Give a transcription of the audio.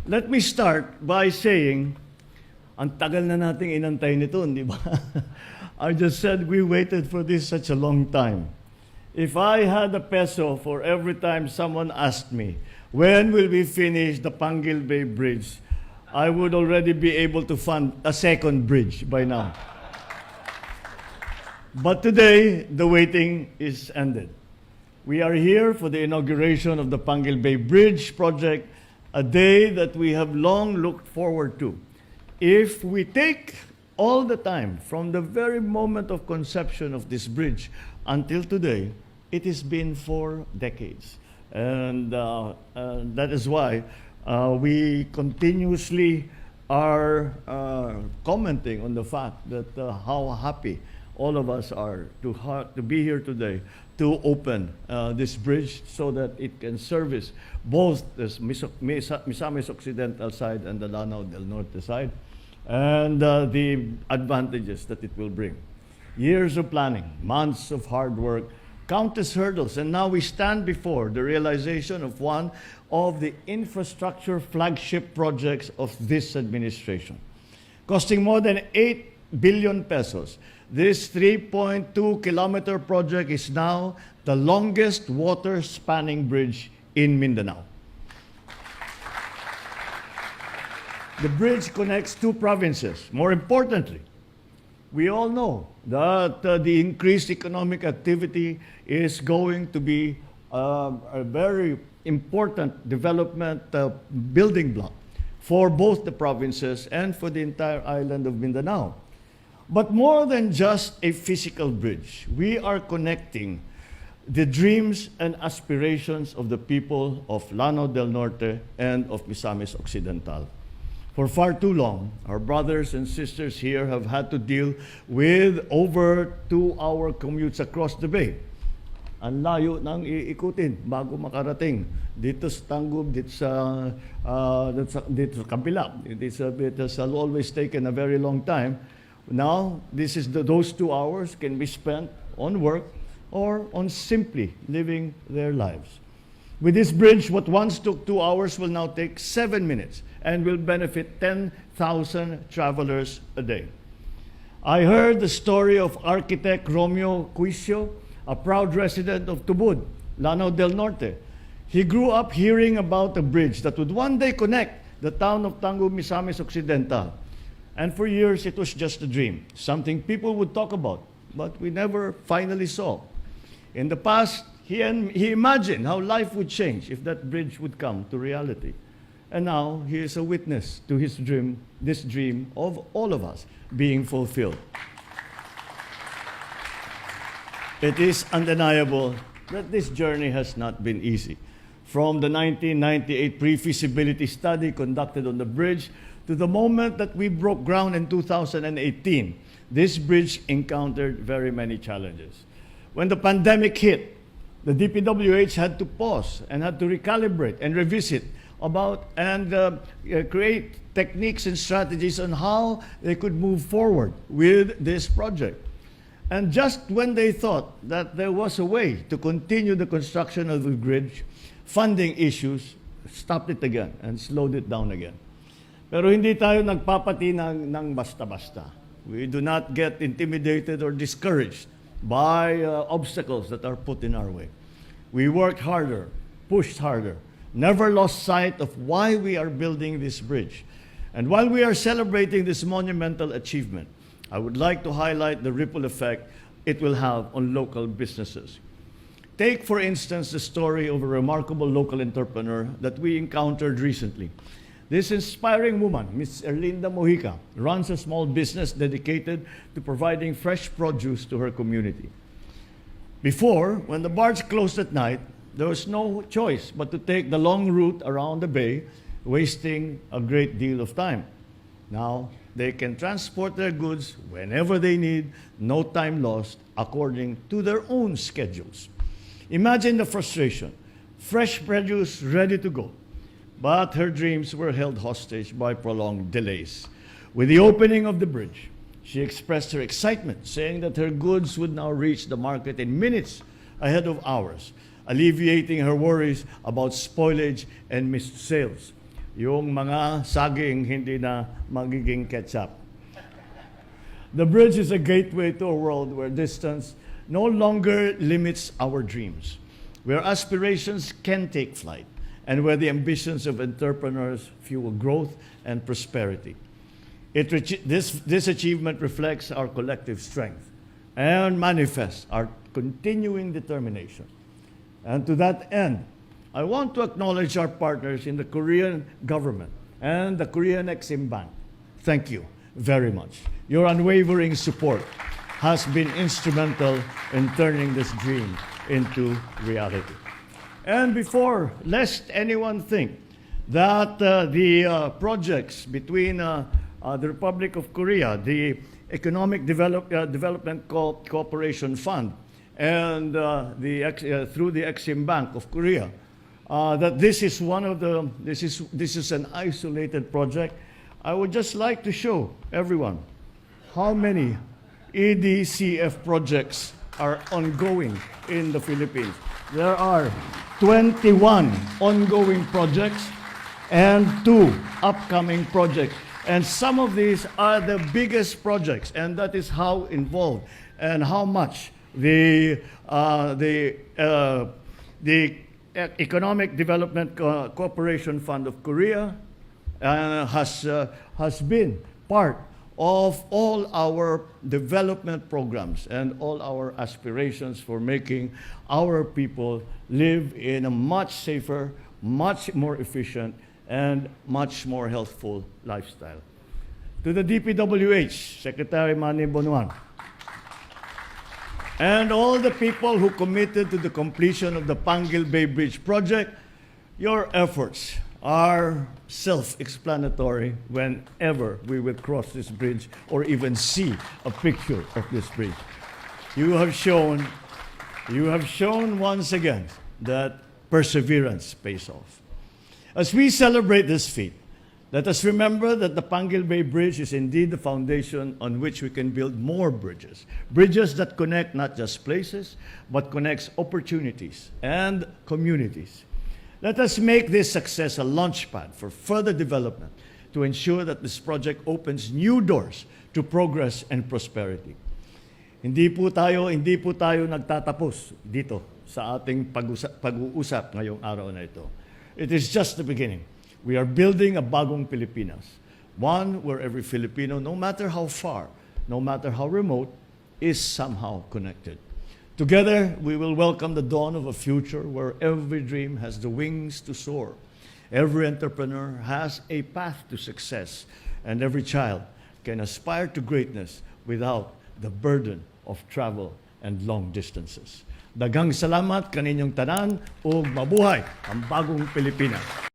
Let me start by saying, ang tagal na nating inantay nito, di ba? I just said we waited for this such a long time. If I had a peso for every time someone asked me, when will we finish the Panguil Bay Bridge, I would already be able to fund a second bridge by now. But today, the waiting is ended. We are here for the inauguration of the Panguil Bay Bridge project, a day that we have long looked forward to. If we take all the time from the very moment of conception of this bridge until today, it has been 4 decades. And that is why we continuously are commenting on the fact that how happy all of us are to be here today to open this bridge so that it can service both the Misamis Occidental side and the Lanao del Norte side, and the advantages that it will bring. Years of planning, months of hard work, countless hurdles, and now we stand before the realization of one of the infrastructure flagship projects of this administration. Costing more than 8 billion pesos, this 3.2-kilometer project is now the longest water-spanning bridge in Mindanao. The bridge connects 2 provinces. More importantly, we all know that the increased economic activity is going to be a very important development building block for both the provinces and for the entire island of Mindanao. But more than just a physical bridge, we are connecting the dreams and aspirations of the people of Lanao del Norte and of Misamis Occidental. For far too long, our brothers and sisters here have had to deal with over 2-hour commutes across the bay. Ang layo nang iikutin bago makarating dito sa Tangub, dito sa kabila. It has always taken a very long time. Now, those 2 hours can be spent on work or on simply living their lives. With this bridge, what once took 2 hours will now take 7 minutes and will benefit 10,000 travelers a day. I heard the story of architect Romeo Cuisio, a proud resident of Tubud, Lanao del Norte. He grew up hearing about a bridge that would one day connect the town of Tangub, Misamis Occidental. And for years, it was just a dream, something people would talk about, but we never finally saw. In the past, he imagined how life would change if that bridge would come to reality. And now, he is a witness to his dream, this dream of all of us being fulfilled. It is undeniable that this journey has not been easy. From the 1998 pre-feasibility study conducted on the bridge to the moment that we broke ground in 2018, this bridge encountered very many challenges. When the pandemic hit, the DPWH had to pause and had to recalibrate and revisit create techniques and strategies on how they could move forward with this project. And just when they thought that there was a way to continue the construction of the bridge, funding issues stopped it again and slowed it down again. Pero hindi tayo nagpapatinag ng basta-basta. We do not get intimidated or discouraged by obstacles that are put in our way. We worked harder, pushed harder, never lost sight of why we are building this bridge. And while we are celebrating this monumental achievement, I would like to highlight the ripple effect it will have on local businesses. Take, for instance, the story of a remarkable local entrepreneur that we encountered recently. This inspiring woman, Ms. Erlinda Mojica, runs a small business dedicated to providing fresh produce to her community. Before, when the barge closed at night, there was no choice but to take the long route around the bay, wasting a great deal of time. Now, they can transport their goods whenever they need, no time lost, according to their own schedules. Imagine the frustration. Fresh produce ready to go. But her dreams were held hostage by prolonged delays. With the opening of the bridge, she expressed her excitement, saying that her goods would now reach the market in minutes ahead of hours, alleviating her worries about spoilage and missed sales. yung mga saging hindi na magiging ketchup. The bridge is a gateway to a world where distance no longer limits our dreams, where aspirations can take flight, and where the ambitions of entrepreneurs fuel growth and prosperity. This achievement reflects our collective strength and manifests our continuing determination. And to that end, I want to acknowledge our partners in the Korean government and the Korean Exim Bank. Thank you very much. Your unwavering support has been instrumental in turning this dream into reality. And before, lest anyone think that the projects between the Republic of Korea, the Economic Development Cooperation Fund, and through the Exim Bank of Korea, that this is this is an isolated project. I would just like to show everyone how many EDCF projects are ongoing in the Philippines. There are 21 ongoing projects and 2 upcoming projects. And some of these are the biggest projects, and that is how involved and how much the Economic Development Cooperation Fund of Korea has been part of all our development programs and all our aspirations for making our people live in a much safer, much more efficient, and much more healthful lifestyle. To the DPWH, Secretary Manny Bonuan, and all the people who committed to the completion of the Panguil Bay Bridge project, your efforts are self-explanatory whenever we will cross this bridge or even see a picture of this bridge. You have shown once again that perseverance pays off. As we celebrate this feat, let us remember that the Panguil Bay Bridge is indeed the foundation on which we can build more bridges. Bridges that connect not just places, but connects opportunities and communities. Let us make this success a launchpad for further development to ensure that this project opens new doors to progress and prosperity. Hindi po tayo nagtatapos dito sa ating pag-uusap ngayong araw na ito. It is just the beginning. We are building a bagong Pilipinas, one where every Filipino, no matter how far, no matter how remote, is somehow connected. Together, we will welcome the dawn of a future where every dream has the wings to soar, every entrepreneur has a path to success, and every child can aspire to greatness without the burden of travel and long distances. Daghang salamat kaninyong tanan ug mabuhay ang bagong Pilipinas.